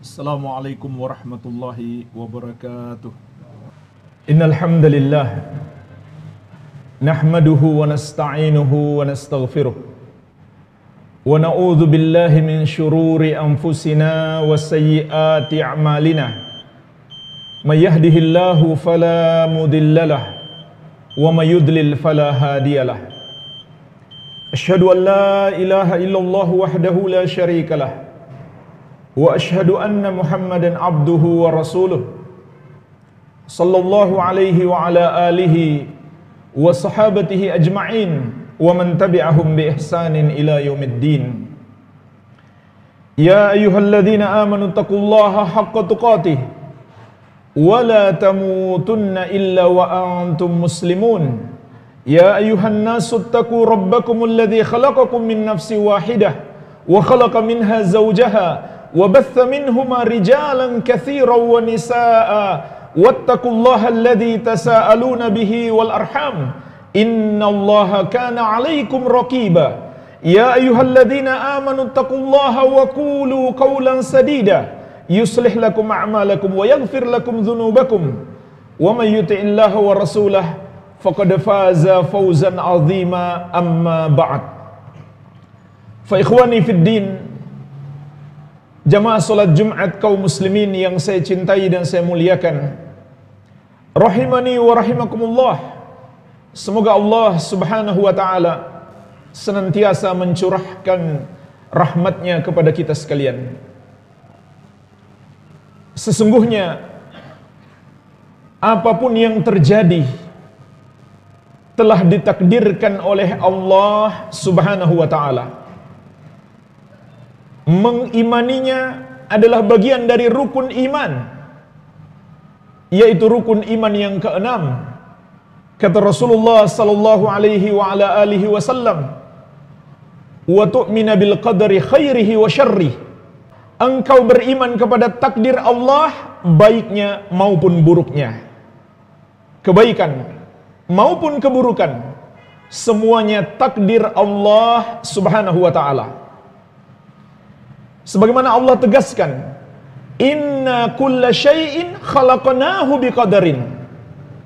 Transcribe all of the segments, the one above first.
Assalamualaikum warahmatullahi wabarakatuh. Innal hamdalillah nahmaduhu wa nasta'inuhu wa nastaghfiruh wa na'udzu billahi min shururi anfusina wa sayyiati a'malina. May yahdihillahu fala mudhillalah wa may yudlil fala hadiyalah. Asyhadu an la ilaha illallah wahdahu la syarikalah wa asyhadu anna Muhammadan abduhu wa rasuluh sallallahu alaihi wa ala alihi wa sahabatihi ajma'in wa man tabi'ahum bi ihsanin ila yaumiddin. Ya ayyuhalladzina amanu taqullaha haqqa tuqatih wa la tamutunna illa wa antum muslimun. Ya ayyuhan nasu taqu rabbakumul ladzi khalaqakum min nafsin wahidah wa khalaqa minha zawjaha وبث منهما رجالا كثيرا ونساء واتقوا الله الذي تساءلون به والأرحام إن الله كان عليكم رقيبا يا أيها الذين آمنوا اتقوا الله وقولوا قولا سديدا يصلح لكم أعمالكم ويغفر لكم ذنوبكم ومن يطع الله ورسوله فقد فاز فوزا عظيما أما بعد فإخواني في الدين, jamaah salat Jumat kaum muslimin yang saya cintai dan saya muliakan, rahimani wa rahimakumullah. Semoga Allah subhanahu wa ta'ala senantiasa mencurahkan rahmatnya kepada kita sekalian. Sesungguhnya apapun yang terjadi telah ditakdirkan oleh Allah subhanahu wa ta'ala. Mengimaninya adalah bagian dari rukun iman, yaitu rukun iman yang keenam. Kata Rasulullah sallallahu alaihi wa ala alihi wasallam, wa tu'mina bil qadari khairihi wa syarrih. Engkau beriman kepada takdir Allah, baiknya maupun buruknya, kebaikan maupun keburukan, semuanya takdir Allah subhanahu wa ta'ala. Sebagaimana Allah tegaskan, inna kulla syai'in khalaqnahu biqadarin.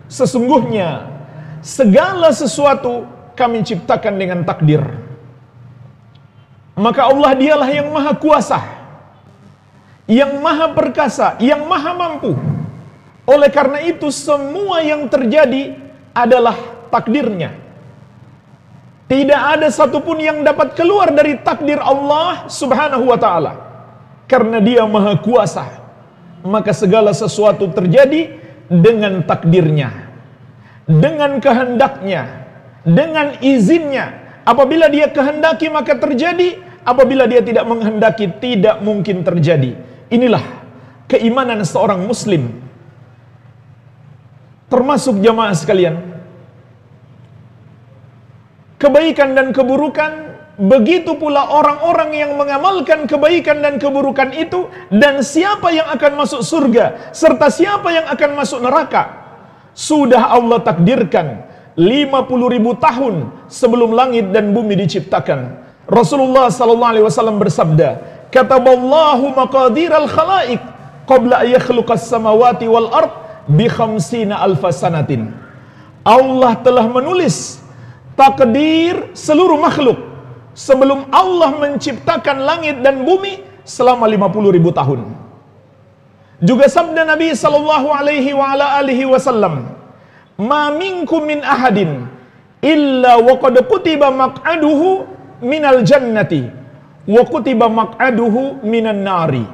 Sesungguhnya segala sesuatu kami ciptakan dengan takdir. Maka Allah dialah yang maha kuasa, yang maha perkasa, yang maha mampu. Oleh karena itu semua yang terjadi adalah takdirnya. Tidak ada satupun yang dapat keluar dari takdir Allah subhanahu wa ta'ala. Karena dia maha kuasa, maka segala sesuatu terjadi dengan takdirnya, dengan kehendaknya, dengan izinnya. Apabila dia kehendaki maka terjadi, apabila dia tidak menghendaki tidak mungkin terjadi. Inilah keimanan seorang muslim. Termasuk jamaah sekalian, kebaikan dan keburukan, begitu pula orang-orang yang mengamalkan kebaikan dan keburukan itu, dan siapa yang akan masuk surga serta siapa yang akan masuk neraka, sudah Allah takdirkan 50.000 tahun sebelum langit dan bumi diciptakan. Rasulullah sallallahu alaihi wasallam bersabda, kataballahu maqadiral khalaiq qabla an yakhluqas samawati wal ard bi 50 alfa sanatin. Allah telah menulis takdir seluruh makhluk sebelum Allah menciptakan langit dan bumi selama 50.000 tahun. Juga sabda Nabi sallallahu alaihi wa ala alihi wasallam, ma minkum min ahadin illa wa qad kutiba maq'aduhu minal jannati wa kutiba maq'aduhu minan nari.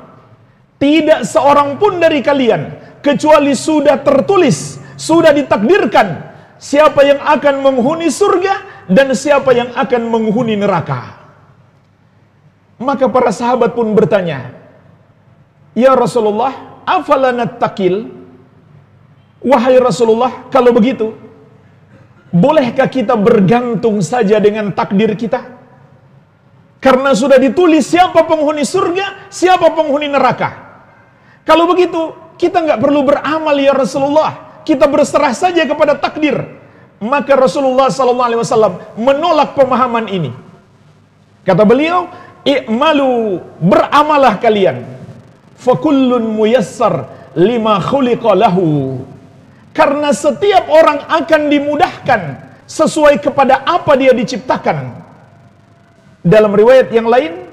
Tidak seorang pun dari kalian kecuali sudah tertulis, sudah ditakdirkan siapa yang akan menghuni surga dan siapa yang akan menghuni neraka. Maka para sahabat pun bertanya, ya Rasulullah, afala nattaqil? Wahai Rasulullah, kalau begitu, bolehkah kita bergantung saja dengan takdir kita? Karena sudah ditulis siapa penghuni surga, siapa penghuni neraka. Kalau begitu, kita nggak perlu beramal ya Rasulullah. Kita berserah saja kepada takdir. Maka Rasulullah SAW menolak pemahaman ini. Kata beliau, i'malu, beramalah kalian. fakullun muyassar lima khuliqa lahu. Karena setiap orang akan dimudahkan sesuai kepada apa dia diciptakan. Dalam riwayat yang lain,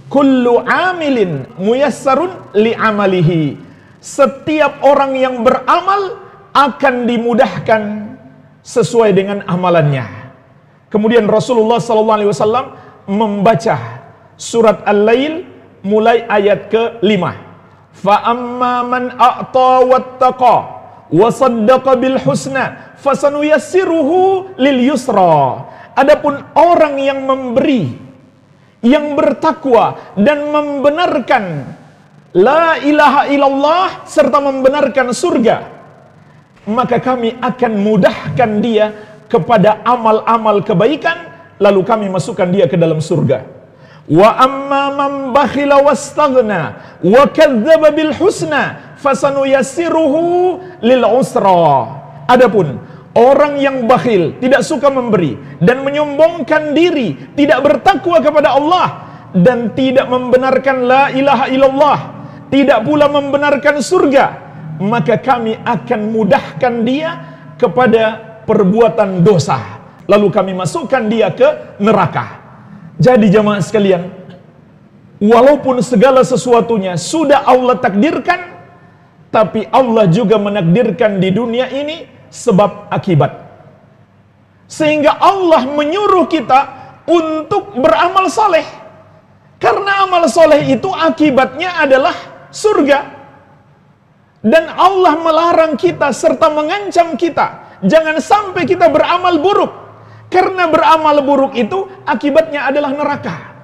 kullu amilin muyassarun li amalihi. Setiap orang yang beramal akan dimudahkan sesuai dengan amalannya. Kemudian Rasulullah SAW membaca surat Al-Lail mulai ayat ke-5. Fa amma man a'ta wattaqa wa saddaqa bil husna fasanuyassiruhu lil yusra. Adapun orang yang memberi, yang bertakwa dan membenarkan la ilaha illallah serta membenarkan surga, maka kami akan mudahkan dia kepada amal-amal kebaikan, lalu kami masukkan dia ke dalam surga. Wa amma man bakhila wastaghna wa kadzdzaba bil husna fasanuyassiruhu lil usra. Adapun orang yang bakhil, tidak suka memberi dan menyombongkan diri, tidak bertakwa kepada Allah dan tidak membenarkan la ilaha illallah, tidak pula membenarkan surga, maka kami akan mudahkan dia kepada perbuatan dosa, lalu kami masukkan dia ke neraka. Jadi jamaah sekalian, walaupun segala sesuatunya sudah Allah takdirkan, tapi Allah juga menakdirkan di dunia ini sebab akibat. Sehingga Allah menyuruh kita untuk beramal soleh. Karena amal soleh itu akibatnya adalah surga. Dan Allah melarang kita serta mengancam kita, jangan sampai kita beramal buruk. Karena beramal buruk itu akibatnya adalah neraka.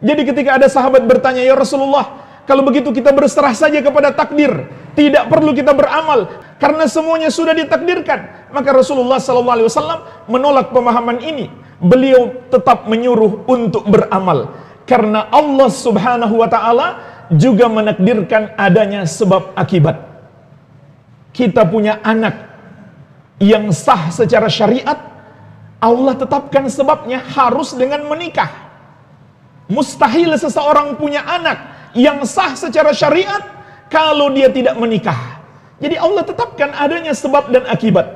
Jadi ketika ada sahabat bertanya, ya Rasulullah, kalau begitu kita berserah saja kepada takdir, tidak perlu kita beramal karena semuanya sudah ditakdirkan. Maka Rasulullah SAW menolak pemahaman ini. Beliau tetap menyuruh untuk beramal karena Allah Subhanahu wa taala juga menakdirkan adanya sebab akibat. Kita punya anak yang sah secara syariat, Allah tetapkan sebabnya harus dengan menikah. Mustahil seseorang punya anak yang sah secara syariat kalau dia tidak menikah. Jadi Allah tetapkan adanya sebab dan akibat.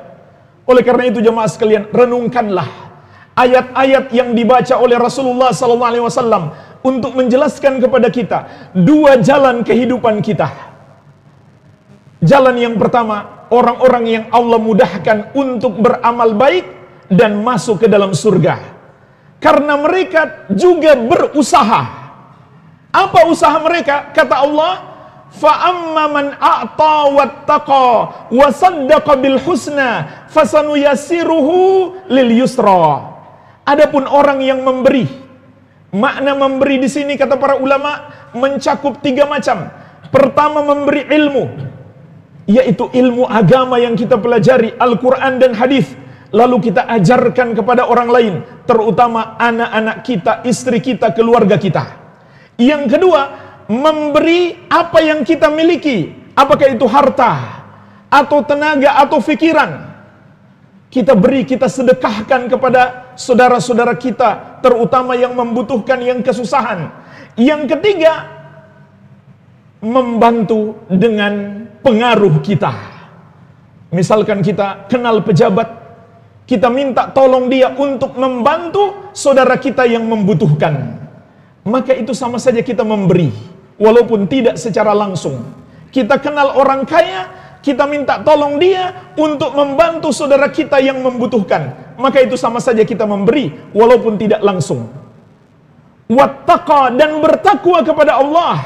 Oleh karena itu jemaah sekalian, renungkanlah ayat-ayat yang dibaca oleh Rasulullah SAW untuk menjelaskan kepada kita dua jalan kehidupan kita. Jalan yang pertama, orang-orang yang Allah mudahkan untuk beramal baik dan masuk ke dalam surga. Karena mereka juga berusaha. Apa usaha mereka? Kata Allah, فَأَمَّا مَنْ أَعْطَى وَاتَّقَى وَصَدَّقَ بِالْحُسْنَى فَسَنُيَسِّرُهُ لِلْيُسْرَى. Adapun orang yang memberi, makna memberi di sini kata para ulama mencakup 3 macam. Pertama, memberi ilmu, yaitu ilmu agama yang kita pelajari, Al-Quran dan hadis, lalu kita ajarkan kepada orang lain, terutama anak-anak kita, istri kita, keluarga kita. Yang kedua, memberi apa yang kita miliki, apakah itu harta, atau tenaga, atau pikiran. Kita beri, kita sedekahkan kepada saudara-saudara kita, terutama yang membutuhkan, yang kesusahan. Yang ketiga, membantu dengan pengaruh kita. Misalkan kita kenal pejabat, kita minta tolong dia untuk membantu saudara kita yang membutuhkan. Maka itu sama saja kita memberi, walaupun tidak secara langsung. Kita kenal orang kaya, kita minta tolong dia untuk membantu saudara kita yang membutuhkan. Maka itu sama saja kita memberi, walaupun tidak langsung. Wattaqa, dan bertakwa kepada Allah,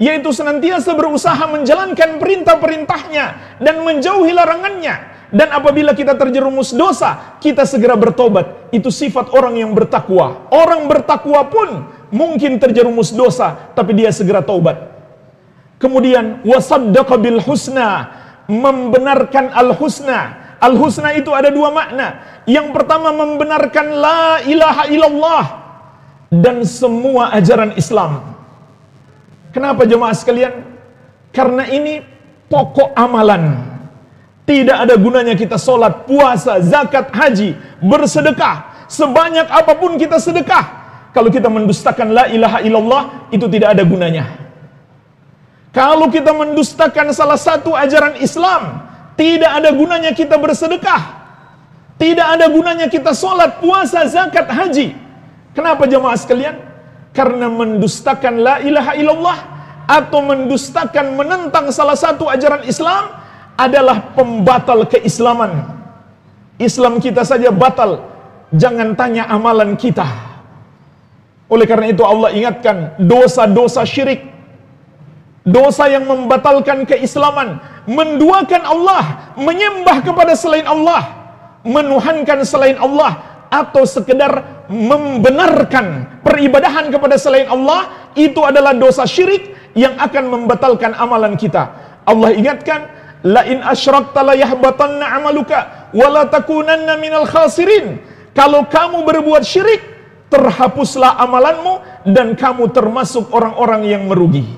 yaitu senantiasa berusaha menjalankan perintah-perintahnya dan menjauhi larangannya. Dan apabila kita terjerumus dosa, kita segera bertobat. Itu sifat orang yang bertakwa. Orang bertakwa pun mungkin terjerumus dosa, tapi dia segera taubat. Kemudian wasaddaqa bil husna, membenarkan al-husna. Al-husna itu ada 2 makna. Yang pertama, membenarkan la ilaha illallah dan semua ajaran Islam. Kenapa jemaah sekalian? Karena ini pokok amalan. Tidak ada gunanya kita sholat, puasa, zakat, haji, bersedekah, sebanyak apapun kita sedekah, kalau kita mendustakan la ilaha illallah, itu tidak ada gunanya. Kalau kita mendustakan salah satu ajaran Islam, tidak ada gunanya kita bersedekah, tidak ada gunanya kita sholat, puasa, zakat, haji. Kenapa jemaah sekalian? Karena mendustakan la ilaha illallah atau mendustakan, menentang salah satu ajaran Islam adalah pembatal keislaman. Islam kita saja batal, jangan tanya amalan kita. Oleh karena itu Allah ingatkan dosa-dosa syirik, dosa yang membatalkan keislaman, menduakan Allah, menyembah kepada selain Allah, menuhankan selain Allah, atau sekedar membenarkan peribadahan kepada selain Allah, itu adalah dosa syirik yang akan membatalkan amalan kita. Allah ingatkan, la in asyrakta la yahbatanna amaluka wa la takunanna minal khasirin. Kalau kamu berbuat syirik, terhapuslah amalanmu dan kamu termasuk orang-orang yang merugi.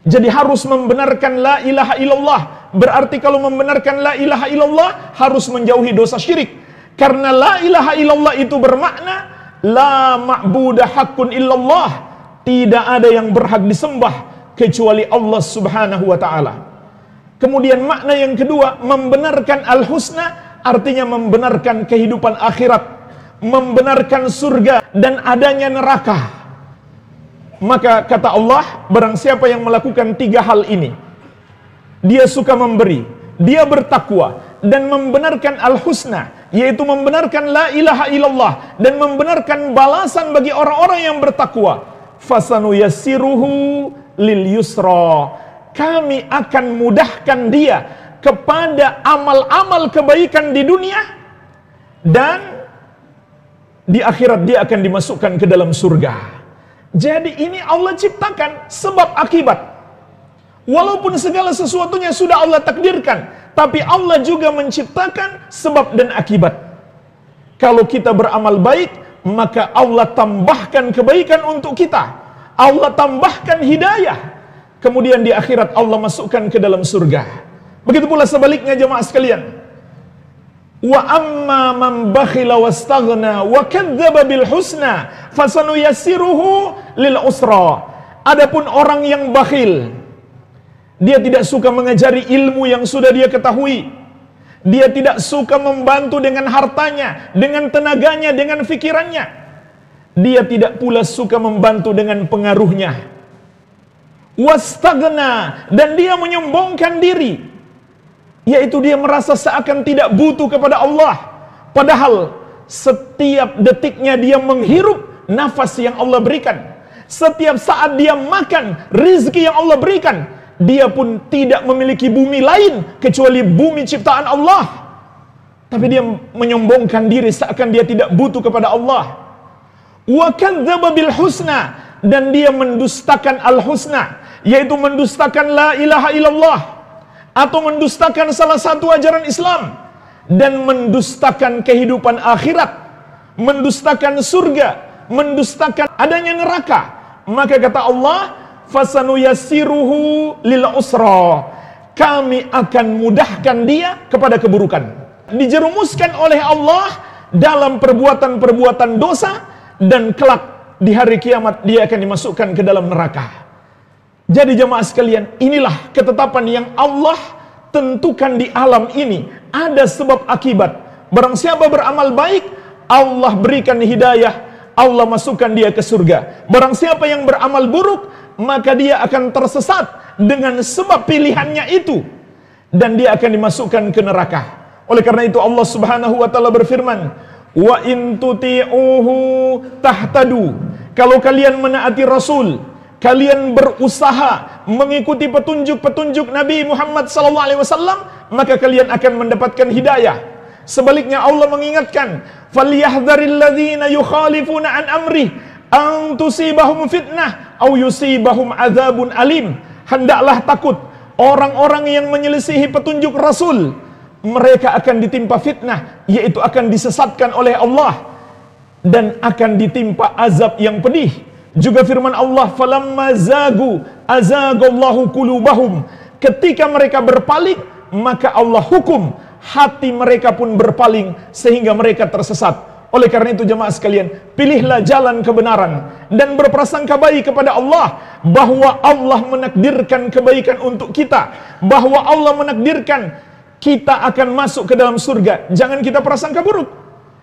Jadi harus membenarkan la ilaha illallah. Berarti kalau membenarkan la ilaha illallah harus menjauhi dosa syirik. Karena la ilaha illallah itu bermakna la ma'budah haqqun illallah. Tidak ada yang berhak disembah kecuali Allah Subhanahu wa ta'ala. Kemudian makna yang kedua, membenarkan al-husna, artinya membenarkan kehidupan akhirat, membenarkan surga dan adanya neraka. Maka kata Allah, barang siapa yang melakukan 3 hal ini, dia suka memberi, dia bertakwa, dan membenarkan al-husna, yaitu membenarkan la ilaha illallah, dan membenarkan balasan bagi orang-orang yang bertakwa, fasanuyassiruhu lil yusra, kami akan mudahkan dia kepada amal-amal kebaikan di dunia, dan di akhirat dia akan dimasukkan ke dalam surga. Jadi ini Allah ciptakan sebab akibat. Walaupun segala sesuatunya sudah Allah takdirkan, tapi Allah juga menciptakan sebab dan akibat. Kalau kita beramal baik, maka Allah tambahkan kebaikan untuk kita, Allah tambahkan hidayah, kemudian di akhirat Allah masukkan ke dalam surga. Begitu pula sebaliknya jemaah sekalian. Wa amma man bakhila wastaghna wa kadzdzaba bil husna fasanuyassiruhu lil usra. Adapun orang yang bakhil, dia tidak suka mengajari ilmu yang sudah dia ketahui, dia tidak suka membantu dengan hartanya, dengan tenaganya, dengan fikirannya, dia tidak pula suka membantu dengan pengaruhnya. Wastaghna, dan dia menyombongkan diri, yaitu dia merasa seakan tidak butuh kepada Allah, padahal setiap detiknya dia menghirup nafas yang Allah berikan, setiap saat dia makan rizki yang Allah berikan. Dia pun tidak memiliki bumi lain kecuali bumi ciptaan Allah, tapi dia menyombongkan diri seakan dia tidak butuh kepada Allah. Wa kadzdzaba bil husna, dan dia mendustakan al-husna, yaitu mendustakan la ilaha illallah, atau mendustakan salah satu ajaran Islam, dan mendustakan kehidupan akhirat, mendustakan surga, mendustakan adanya neraka. Maka kata Allah, fasanuyassiruhu lil usra, kami akan mudahkan dia kepada keburukan. Dijerumuskan oleh Allah dalam perbuatan-perbuatan dosa, dan kelak di hari kiamat dia akan dimasukkan ke dalam neraka. Jadi jemaah sekalian, inilah ketetapan yang Allah tentukan di alam ini. Ada sebab akibat. Barang siapa beramal baik, Allah berikan hidayah, Allah masukkan dia ke surga. Barang siapa yang beramal buruk, maka dia akan tersesat dengan sebab pilihannya itu, dan dia akan dimasukkan ke neraka. Oleh karena itu Allah Subhanahu wa ta'ala berfirman, wa in tuti'uhu tahtadu, kalau kalian menaati Rasul, kalian berusaha mengikuti petunjuk-petunjuk Nabi Muhammad SAW, maka kalian akan mendapatkan hidayah. Sebaliknya Allah mengingatkan, falyahdharil ladzina yukhalifuna an amrih an tusibahum fitnah au yusibahum adzabun alim. Hendaklah takut orang-orang yang menyelisihi petunjuk Rasul, mereka akan ditimpa fitnah, yaitu akan disesatkan oleh Allah, dan akan ditimpa azab yang pedih. Juga firman Allah, falamma zagu azagallahu qulubahum, ketika mereka berpaling, maka Allah hukum hati mereka pun berpaling sehingga mereka tersesat. Oleh karena itu jemaah sekalian, pilihlah jalan kebenaran dan berprasangka baik kepada Allah bahwa Allah menakdirkan kebaikan untuk kita, bahwa Allah menakdirkan kita akan masuk ke dalam surga. Jangan kita prasangka buruk.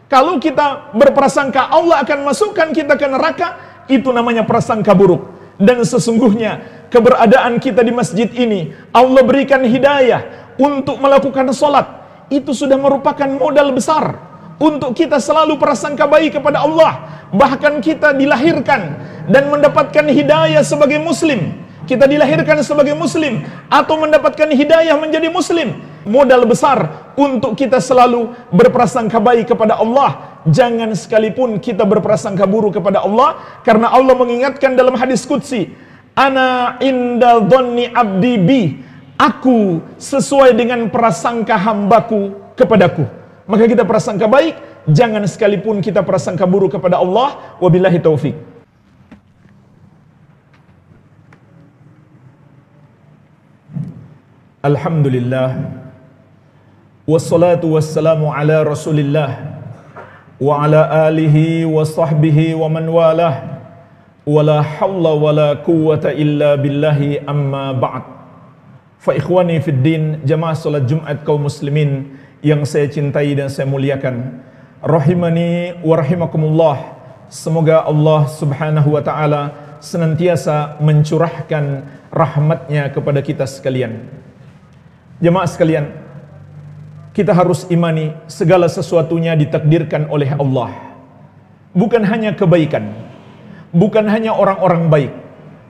Kalau kita berprasangka Allah akan masukkan kita ke neraka, itu namanya prasangka buruk. Dan sesungguhnya keberadaan kita di masjid ini, Allah berikan hidayah untuk melakukan sholat, itu sudah merupakan modal besar untuk kita selalu prasangka baik kepada Allah. Bahkan kita dilahirkan dan mendapatkan hidayah sebagai muslim. Kita dilahirkan sebagai muslim atau mendapatkan hidayah menjadi muslim. Modal besar untuk kita selalu berprasangka baik kepada Allah. Jangan sekalipun kita berprasangka buruk kepada Allah, karena Allah mengingatkan dalam hadis qudsi, ana inda dhanni abdi bi, aku sesuai dengan prasangka hambaku kepadaku. Maka kita prasangka baik, jangan sekalipun kita prasangka buruk kepada Allah. Wabillahi taufik. Alhamdulillah, wassalatu wassalamu ala Rasulillah wa ala alihi wa sahbihi wa man walah, wala hawla wala quwwata illa billahi, amma ba'd. Fa ikhwani fid din, jamaah salat Jumat kaum muslimin yang saya cintai dan saya muliakan, rahimani wa rahimakumullah. Semoga Allah subhanahu wa ta'ala senantiasa mencurahkan rahmatnya kepada kita sekalian. Jemaah sekalian, kita harus imani segala sesuatunya ditakdirkan oleh Allah. Bukan hanya kebaikan, bukan hanya orang-orang baik,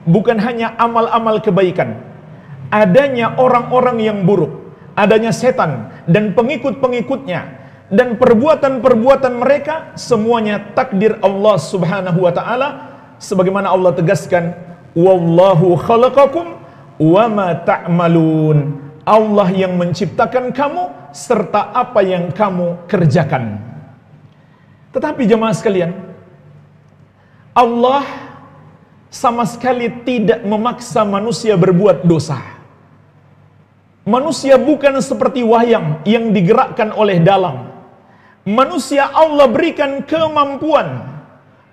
bukan hanya amal-amal kebaikan. Adanya orang-orang yang buruk, adanya setan dan pengikut-pengikutnya, dan perbuatan-perbuatan mereka semuanya takdir Allah subhanahu wa ta'ala. Sebagaimana Allah tegaskan, wallahu khalaqakum wa ma ta'malun. Allah yang menciptakan kamu serta apa yang kamu kerjakan. Tetapi jemaah sekalian, Allah sama sekali tidak memaksa manusia berbuat dosa. Manusia bukan seperti wayang yang digerakkan oleh dalang. Manusia Allah berikan kemampuan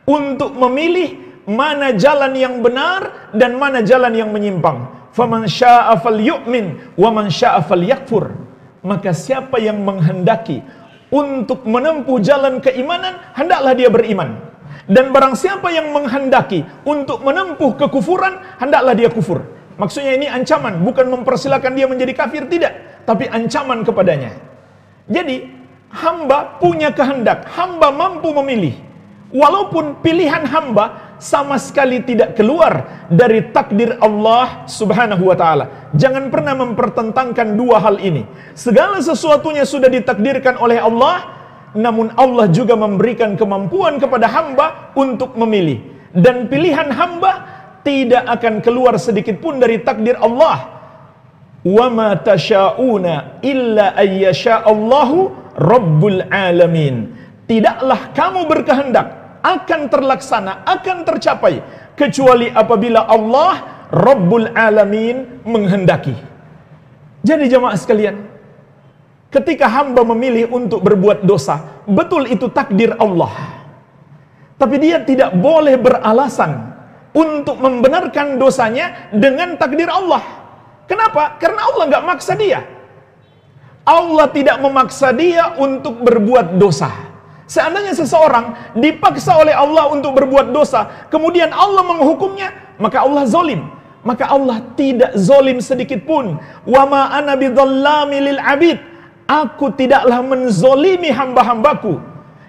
untuk memilih mana jalan yang benar dan mana jalan yang menyimpang. Faman syaa'a falyu'min wa man syaa'a falyakfur. Maka siapa yang menghendaki untuk menempuh jalan keimanan, hendaklah dia beriman. Dan barang siapa yang menghendaki untuk menempuh kekufuran, hendaklah dia kufur. Maksudnya ini ancaman, bukan mempersilakan dia menjadi kafir, tidak, tapi ancaman kepadanya. Jadi hamba punya kehendak, hamba mampu memilih. Walaupun pilihan hamba sama sekali tidak keluar dari takdir Allah subhanahu wa ta'ala. Jangan pernah mempertentangkan dua hal ini. Segala sesuatunya sudah ditakdirkan oleh Allah, namun Allah juga memberikan kemampuan kepada hamba untuk memilih. Dan pilihan hamba tidak akan keluar sedikit pun dari takdir Allah. Wa ma tasyauna illa ayyasha'allahu rabbul alamin. Tidaklah kamu berkehendak akan terlaksana, akan tercapai, kecuali apabila Allah Rabbul Alamin menghendaki. Jadi jemaah sekalian, ketika hamba memilih untuk berbuat dosa, betul itu takdir Allah. Tapi dia tidak boleh beralasan untuk membenarkan dosanya dengan takdir Allah. Kenapa? Karena Allah nggak maksa dia. Allah tidak memaksa dia untuk berbuat dosa. Seandainya seseorang dipaksa oleh Allah untuk berbuat dosa, kemudian Allah menghukumnya, maka Allah zalim. Maka Allah tidak zalim sedikit pun. Wa ma ana bidzallami lil abid. Aku tidaklah menzolimi hamba-hambaku.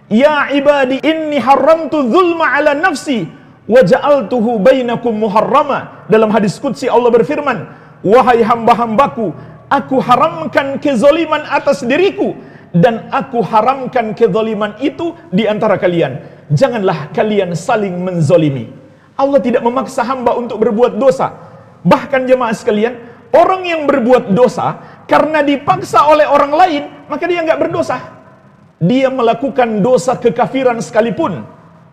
Ya ibadi inni haramtu dzulma ala nafsi wa ja'altuhu bainakum muharrama. Dalam hadis qudsi Allah berfirman, wahai hamba-hambaku, aku haramkan kezaliman atas diriku, dan aku haramkan kezaliman itu di antara kalian. Janganlah kalian saling menzolimi. Allah tidak memaksa hamba untuk berbuat dosa. Bahkan jemaah sekalian, orang yang berbuat dosa karena dipaksa oleh orang lain, maka dia nggak berdosa. Dia melakukan dosa kekafiran sekalipun.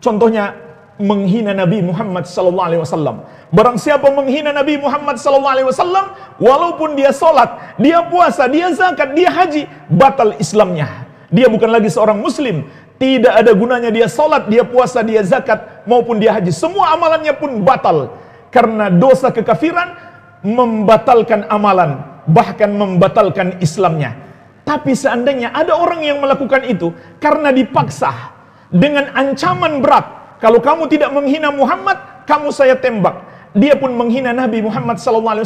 Contohnya menghina Nabi Muhammad SAW. Barang siapa menghina Nabi Muhammad SAW, walaupun dia sholat, dia puasa, dia zakat, dia haji, batal Islamnya. Dia bukan lagi seorang muslim, Tidak ada gunanya dia salat, dia puasa, dia zakat, maupun dia haji. Semua amalannya pun batal. Karena dosa kekafiran membatalkan amalan, bahkan membatalkan Islamnya. Tapi seandainya ada orang yang melakukan itu karena dipaksa dengan ancaman berat, kalau kamu tidak menghina Muhammad, kamu saya tembak. Dia pun menghina Nabi Muhammad SAW,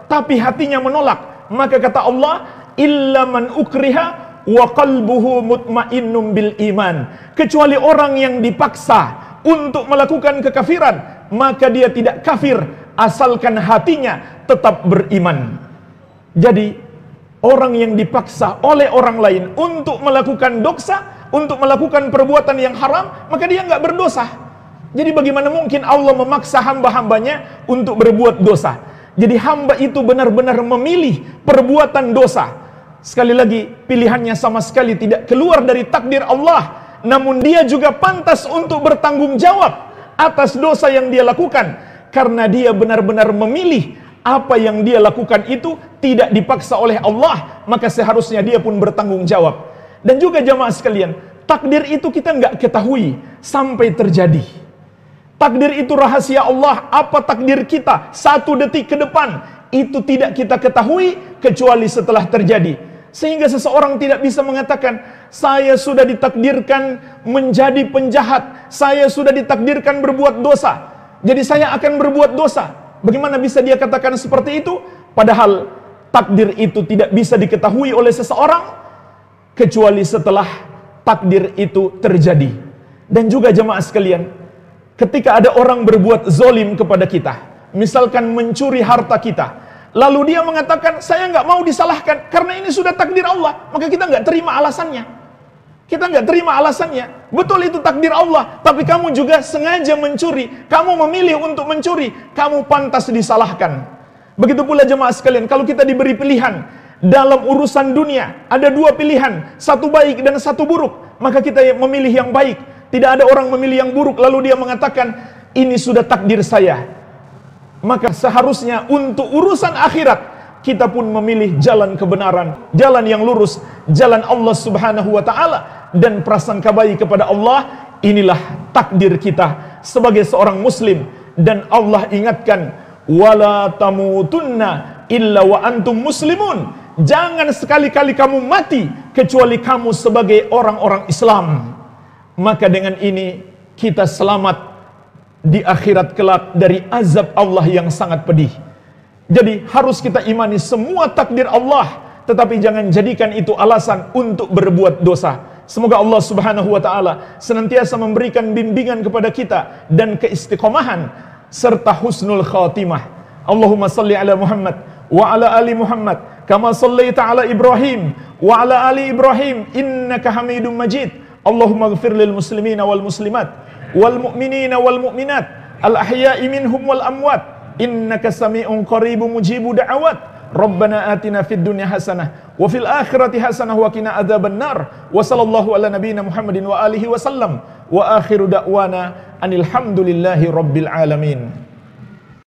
tapi hatinya menolak. Maka kata Allah, illa man ukriha wa qalbuhu mutmainnum bil iman. Kecuali orang yang dipaksa untuk melakukan kekafiran, maka dia tidak kafir asalkan hatinya tetap beriman. Jadi orang yang dipaksa oleh orang lain untuk melakukan dosa, untuk melakukan perbuatan yang haram, maka dia nggak berdosa. Jadi bagaimana mungkin Allah memaksa hamba-hambanya untuk berbuat dosa? Jadi hamba itu benar-benar memilih perbuatan dosa. Sekali lagi, pilihannya sama sekali tidak keluar dari takdir Allah. Namun dia juga pantas untuk bertanggung jawab atas dosa yang dia lakukan. Karena dia benar-benar memilih apa yang dia lakukan itu tidak dipaksa oleh Allah. Maka seharusnya dia pun bertanggung jawab. Dan juga jamaah sekalian, takdir itu kita nggak ketahui sampai terjadi. Takdir itu rahasia Allah. Apa takdir kita 1 detik ke depan, itu tidak kita ketahui kecuali setelah terjadi. Sehingga seseorang tidak bisa mengatakan, saya sudah ditakdirkan menjadi penjahat, saya sudah ditakdirkan berbuat dosa, jadi saya akan berbuat dosa. Bagaimana bisa dia katakan seperti itu? Padahal takdir itu tidak bisa diketahui oleh seseorang kecuali setelah takdir itu terjadi. Dan juga jemaah sekalian, ketika ada orang berbuat zolim kepada kita, misalkan mencuri harta kita, lalu dia mengatakan, saya nggak mau disalahkan karena ini sudah takdir Allah, maka kita nggak terima alasannya. Kita nggak terima alasannya. Betul itu takdir Allah, tapi kamu juga sengaja mencuri, kamu memilih untuk mencuri, kamu pantas disalahkan. Begitu pula jemaah sekalian, kalau kita diberi pilihan dalam urusan dunia, ada 2 pilihan, 1 baik dan 1 buruk, maka kita memilih yang baik. Tidak ada orang memilih yang buruk lalu dia mengatakan, ini sudah takdir saya. Maka seharusnya untuk urusan akhirat kita pun memilih jalan kebenaran, jalan yang lurus, jalan Allah Subhanahu wa taala, dan prasangka baik kepada Allah. Inilah takdir kita sebagai seorang muslim. Dan Allah ingatkan, wala tamutunna illa wa antum muslimun. Jangan sekali-kali kamu mati kecuali kamu sebagai orang-orang Islam. Maka dengan ini kita selamat di akhirat kelak dari azab Allah yang sangat pedih. Jadi harus kita imani semua takdir Allah, tetapi jangan jadikan itu alasan untuk berbuat dosa. Semoga Allah Subhanahu wa taala senantiasa memberikan bimbingan kepada kita dan keistiqomahan serta husnul khatimah. Allahumma salli ala Muhammad wa ala ali Muhammad kama sallaita ala Ibrahim wa ala ali Ibrahim innaka Hamidum Majid. Allahumma ighfir lil muslimina wal muslimat wal mu'minina wal mu'minat al ahya'i minhum wal amwat innaka sami'un qaribun mujibu da'awat. Rabbana atina fid dunya hasanah wa fil akhirati hasanah wa qina adzabannar. Wa sallallahu ala nabiyyina Muhammadin wa alihi wa sallam. Wa akhiru da'wana anil hamdulillahi rabbil alamin.